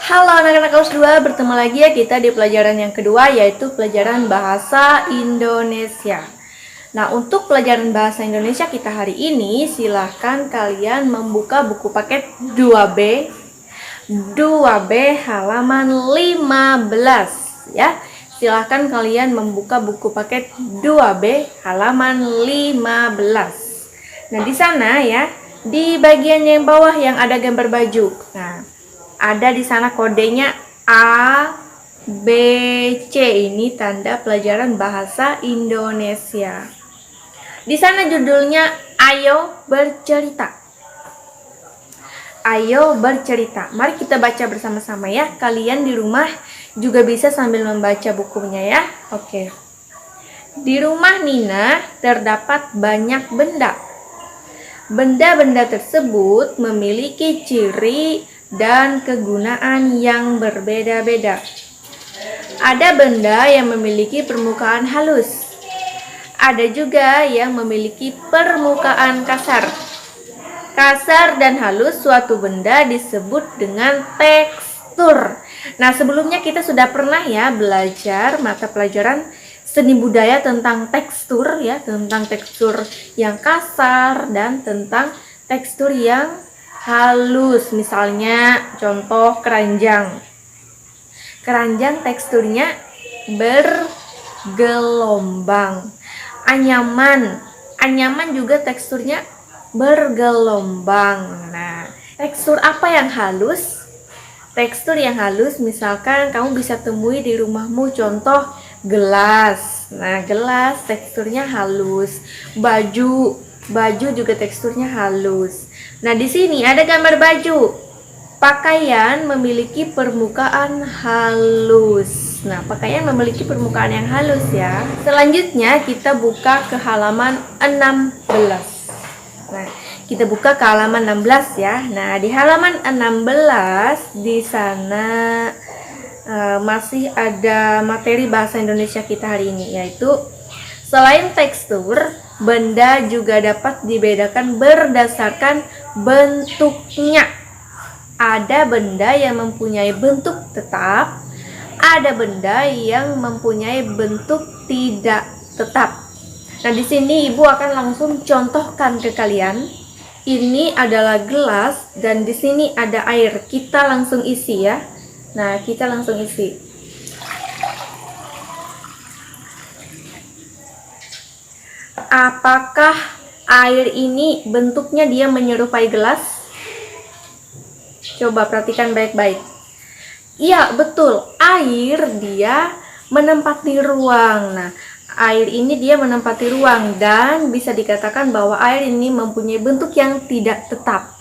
Halo anak-anak kelas 2, bertemu lagi ya kita di pelajaran yang kedua, yaitu pelajaran bahasa Indonesia. Nah, untuk pelajaran bahasa Indonesia kita hari ini, silahkan kalian membuka buku paket 2B halaman 15 ya. Silahkan kalian membuka buku paket 2B halaman 15. Nah, di sana ya, di bagian yang bawah yang ada gambar baju. Nah, ada di sana kodenya A, B, C. Ini tanda pelajaran bahasa Indonesia. Di sana judulnya Ayo Bercerita. Ayo bercerita. Mari kita baca bersama-sama ya. Kalian di rumah juga bisa sambil membaca bukunya ya. Oke. Di rumah Nina terdapat banyak benda. Benda-benda tersebut memiliki ciri dan kegunaan yang berbeda-beda. Ada benda yang memiliki permukaan halus. Ada juga yang memiliki permukaan kasar. Kasar dan halus suatu benda disebut dengan tekstur. Nah, sebelumnya kita sudah pernah ya belajar mata pelajaran seni budaya tentang tekstur ya, tentang tekstur yang kasar dan tentang tekstur yang halus. Misalnya contoh keranjang. Keranjang teksturnya bergelombang. Anyaman juga teksturnya bergelombang. Nah, tekstur apa yang halus? Tekstur yang halus misalkan kamu bisa temui di rumahmu, contoh gelas. Nah, gelas teksturnya halus. Baju juga teksturnya halus. Nah, di sini ada gambar baju. Pakaian memiliki permukaan halus. Nah, pakaian memiliki permukaan yang halus ya. Selanjutnya kita buka ke halaman 16. Nah, kita buka ke halaman 16 ya. Nah, di halaman 16 di sana masih ada materi bahasa Indonesia kita hari ini, yaitu selain tekstur, benda juga dapat dibedakan berdasarkan bentuknya. Ada benda yang mempunyai bentuk tetap, ada benda yang mempunyai bentuk tidak tetap. Nah, di sini Ibu akan langsung contohkan ke kalian. Ini adalah gelas dan di sini ada air. Kita langsung isi ya. Nah, kita langsung isi. Apakah air ini bentuknya dia menyerupai gelas? Coba perhatikan baik-baik. Iya, betul. Air dia menempati ruang. Nah, air ini dia menempati ruang dan bisa dikatakan bahwa air ini mempunyai bentuk yang tidak tetap.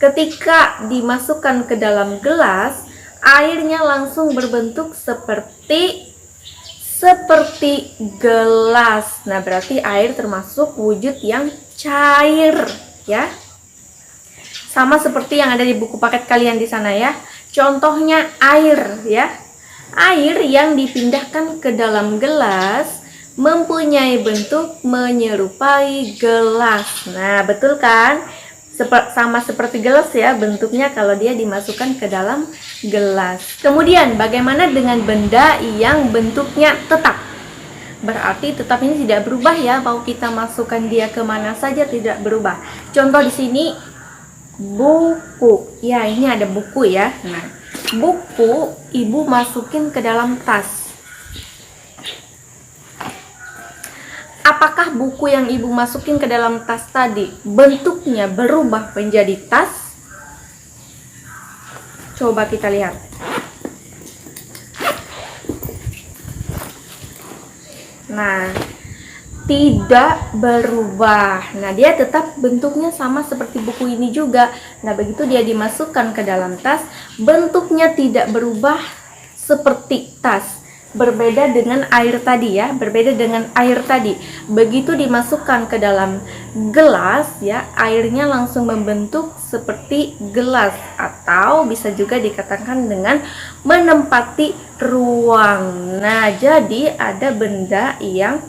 Ketika dimasukkan ke dalam gelas, airnya langsung berbentuk seperti gelas. Nah, berarti air termasuk wujud yang cair, ya. Sama seperti yang ada di buku paket kalian di sana ya. Contohnya air ya. Air yang dipindahkan ke dalam gelas mempunyai bentuk menyerupai gelas. Nah, betul kan? Sama seperti gelas ya bentuknya kalau dia dimasukkan ke dalam gelas. Kemudian bagaimana dengan benda yang bentuknya tetap? Berarti tetap ini tidak berubah ya, mau kita masukkan dia kemana saja tidak berubah. Contoh di sini buku. Ya, ini ada buku ya. Nah, buku Ibu masukin ke dalam tas. Apakah buku yang Ibu masukin ke dalam tas tadi bentuknya berubah menjadi tas? Coba kita lihat. Nah, tidak berubah. Nah, dia tetap bentuknya sama seperti buku ini juga. Nah, begitu dia dimasukkan ke dalam tas, bentuknya tidak berubah seperti tas. Berbeda dengan air tadi ya, berbeda dengan air tadi. Begitu dimasukkan ke dalam gelas ya, airnya langsung membentuk seperti gelas atau bisa juga dikatakan dengan menempati ruang. Nah, jadi ada benda yang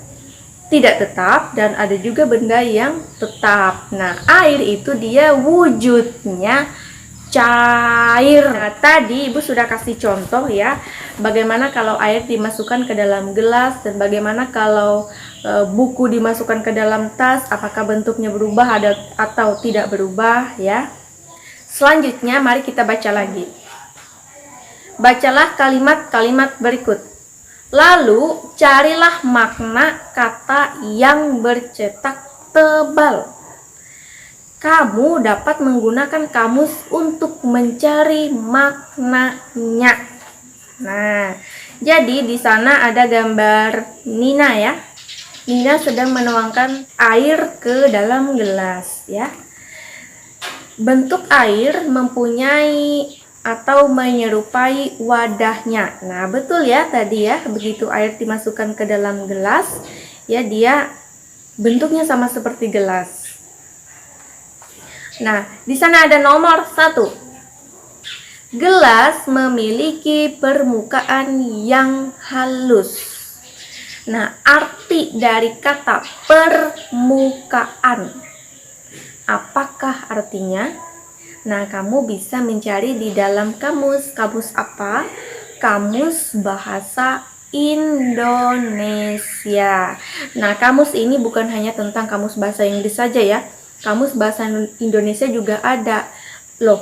tidak tetap dan ada juga benda yang tetap. Nah, air itu dia wujudnya cair. Nah, tadi Ibu sudah kasih contoh ya, bagaimana kalau air dimasukkan ke dalam gelas dan bagaimana kalau buku dimasukkan ke dalam tas, apakah bentuknya berubah atau tidak berubah ya. Selanjutnya mari kita baca lagi. Bacalah kalimat-kalimat berikut. Lalu carilah makna kata yang bercetak tebal. Kamu dapat menggunakan kamus untuk mencari maknanya. Nah, jadi di sana ada gambar Nina ya. Nina sedang menuangkan air ke dalam gelas ya. Bentuk air mempunyai atau menyerupai wadahnya. Nah, betul ya tadi ya, begitu air dimasukkan ke dalam gelas, ya dia bentuknya sama seperti gelas. Nah, di sana ada nomor 1. Gelas memiliki permukaan yang halus. Nah, arti dari kata permukaan, apakah artinya? Nah, kamu bisa mencari di dalam kamus. Kamus apa? Kamus Bahasa Indonesia. Nah, kamus ini bukan hanya tentang kamus bahasa Inggris saja ya. Kamus bahasa Indonesia juga ada. Loh,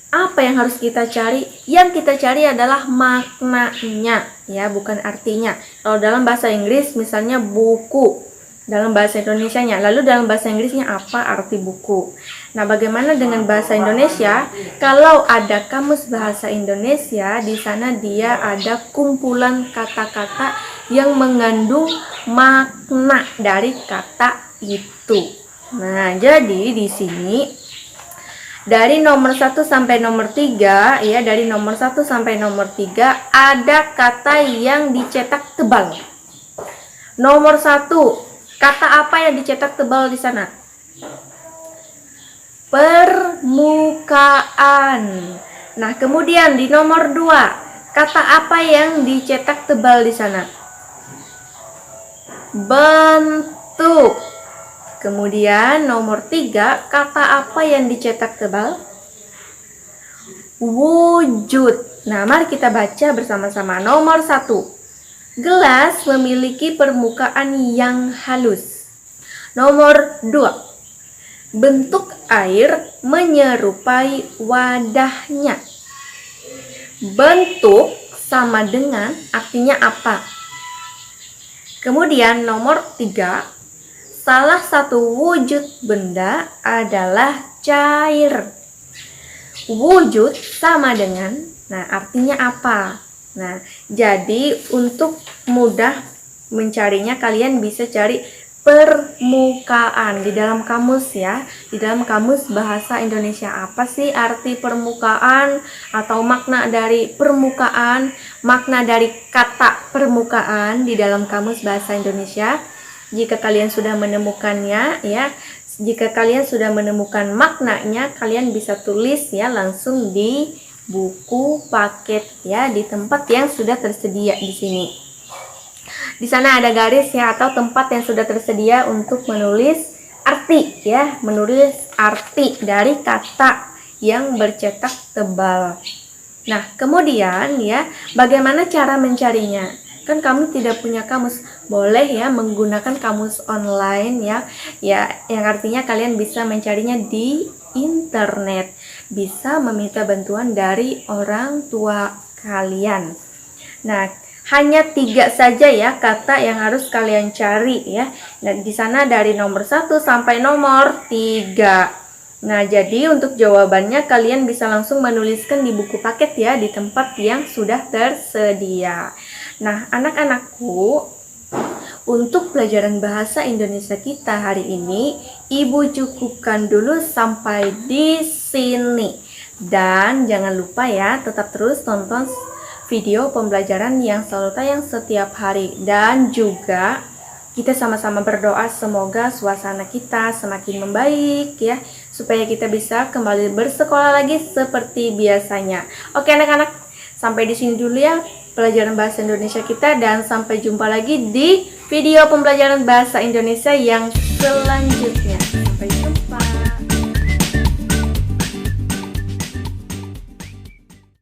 apa yang harus kita cari? Yang kita cari adalah maknanya, ya, bukan artinya. Kalau dalam bahasa Inggris, misalnya buku, dalam bahasa Indonesianya. Lalu dalam bahasa Inggrisnya apa arti buku? Nah, bagaimana dengan bahasa Indonesia? Kalau ada kamus bahasa Indonesia, di sana dia ada kumpulan kata-kata yang mengandung makna dari kata itu. Nah, jadi di sini dari nomor 1 sampai nomor 3 ya, dari nomor 1 sampai nomor 3 ada kata yang dicetak tebal. Nomor 1, kata apa yang dicetak tebal di sana? Permukaan. Nah, kemudian di nomor 2, kata apa yang dicetak tebal di sana? Bentuk. Kemudian nomor 3, kata apa yang dicetak tebal? Wujud. Nah, mari kita baca bersama-sama. Nomor 1, gelas memiliki permukaan yang halus. Nomor 2, bentuk air menyerupai wadahnya. Bentuk sama dengan artinya apa? Kemudian nomor 3, salah satu wujud benda adalah cair. Wujud sama dengan, nah artinya apa? Nah, jadi untuk mudah mencarinya kalian bisa cari permukaan di dalam kamus ya. Di dalam kamus bahasa Indonesia, apa sih arti permukaan atau makna dari permukaan, makna dari kata permukaan di dalam kamus bahasa Indonesia. Jika kalian sudah menemukannya ya, jika kalian sudah menemukan maknanya, kalian bisa tulis ya langsung di buku paket ya, di tempat yang sudah tersedia di sini. Di sana ada garis ya, atau tempat yang sudah tersedia untuk menulis arti ya, menulis arti dari kata yang bercetak tebal. Nah, kemudian ya, bagaimana cara mencarinya? Kan kamu tidak punya kamus, boleh ya menggunakan kamus online ya, yang artinya kalian bisa mencarinya di internet, bisa meminta bantuan dari orang tua kalian. Nah, hanya 3 saja ya kata yang harus kalian cari ya. Nah, di sana dari nomor 1 sampai nomor 3. Nah, jadi untuk jawabannya kalian bisa langsung menuliskan di buku paket ya, di tempat yang sudah tersedia. Nah, anak-anakku, untuk pelajaran bahasa Indonesia kita hari ini, Ibu cukupkan dulu sampai di sini. Dan jangan lupa ya, tetap terus tonton video pembelajaran yang selalu tayang setiap hari. Dan juga kita sama-sama berdoa semoga suasana kita semakin membaik ya, supaya kita bisa kembali bersekolah lagi seperti biasanya. Oke anak-anak, sampai di sini dulu ya pelajaran bahasa Indonesia kita, dan sampai jumpa lagi di video pembelajaran bahasa Indonesia yang selanjutnya.